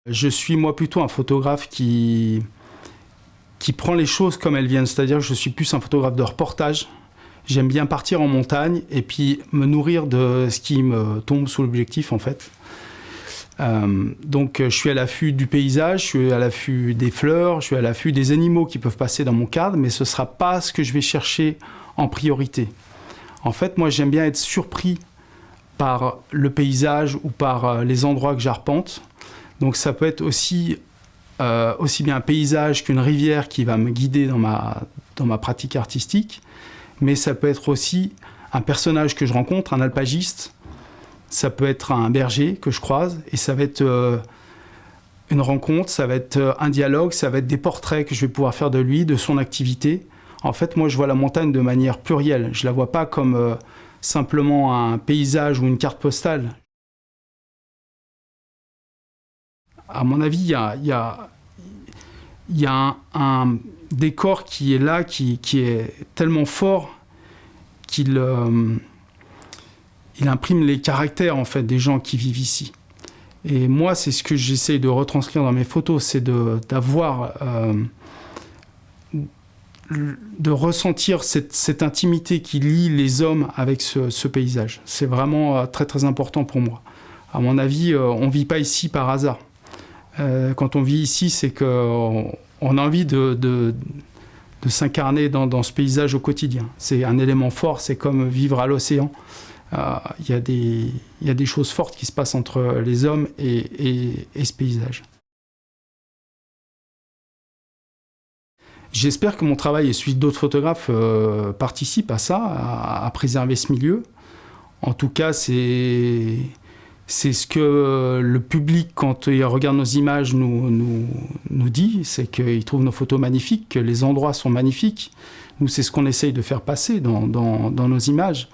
Je suis moi plutôt un photographe qui prend les choses comme elles viennent, c'est-à-dire que je suis plus un photographe de reportage. J'aime bien partir en montagne et puis me nourrir de ce qui me tombe sous l'objectif en fait. Donc je suis à l'affût du paysage, je suis à l'affût des fleurs, je suis à l'affût des animaux qui peuvent passer dans mon cadre, mais ce ne sera pas ce que je vais chercher en priorité. En fait, moi j'aime bien être surpris par le paysage ou par les endroits que j'arpente. Donc ça peut être aussi bien un paysage qu'une rivière qui va me guider dans ma pratique artistique, mais ça peut être aussi un personnage que je rencontre, un alpagiste, ça peut être un berger que je croise, et ça va être une rencontre, ça va être un dialogue, ça va être des portraits que je vais pouvoir faire de lui, de son activité. En fait, moi je vois la montagne de manière plurielle, je ne la vois pas comme simplement un paysage ou une carte postale. À mon avis, il y a un décor qui est là, qui est tellement fort qu'il il imprime les caractères en fait, des gens qui vivent ici. Et moi, c'est ce que j'essaie de retranscrire dans mes photos, c'est de ressentir cette intimité qui lie les hommes avec ce paysage. C'est vraiment très très important pour moi. À mon avis, on ne vit pas ici par hasard. Quand on vit ici, c'est qu'on a envie de s'incarner dans ce paysage au quotidien. C'est un élément fort, c'est comme vivre à l'océan. Il y a des choses fortes qui se passent entre les hommes et ce paysage. J'espère que mon travail et celui d'autres photographes participent à ça, à préserver ce milieu. En tout cas, c'est ce que le public, quand il regarde nos images, nous dit, c'est qu'il trouve nos photos magnifiques, que les endroits sont magnifiques. Nous, c'est ce qu'on essaye de faire passer dans nos images.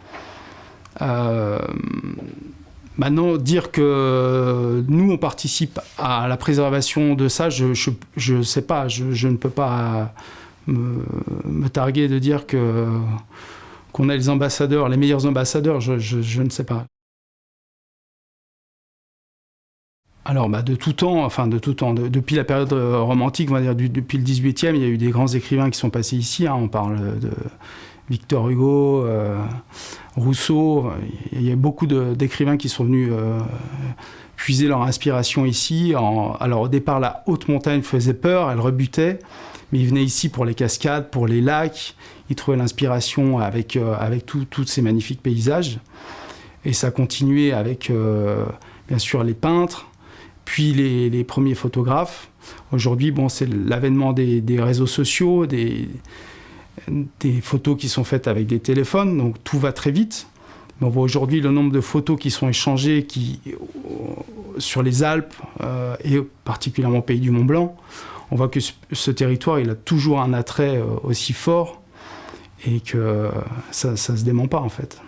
Maintenant, dire que nous, on participe à la préservation de ça, je ne sais pas, je ne peux pas me targuer de dire qu'on est les ambassadeurs, les meilleurs ambassadeurs, je ne sais pas. Alors, de tout temps, depuis la période romantique, on va dire depuis le 18e, il y a eu des grands écrivains qui sont passés ici. On parle de Victor Hugo, Rousseau. Il y a beaucoup d'écrivains qui sont venus puiser leur inspiration ici. Alors, au départ, la haute montagne faisait peur, elle rebutait, mais ils venaient ici pour les cascades, pour les lacs. Ils trouvaient l'inspiration avec tous ces magnifiques paysages. Et ça continuait avec, bien sûr, les peintres, puis les premiers photographes. Aujourd'hui, c'est l'avènement des réseaux sociaux, des photos qui sont faites avec des téléphones, donc tout va très vite. Mais on voit aujourd'hui le nombre de photos qui sont échangées sur les Alpes et particulièrement au pays du Mont-Blanc. On voit que ce territoire, il a toujours un attrait aussi fort et que ça se dément pas en fait.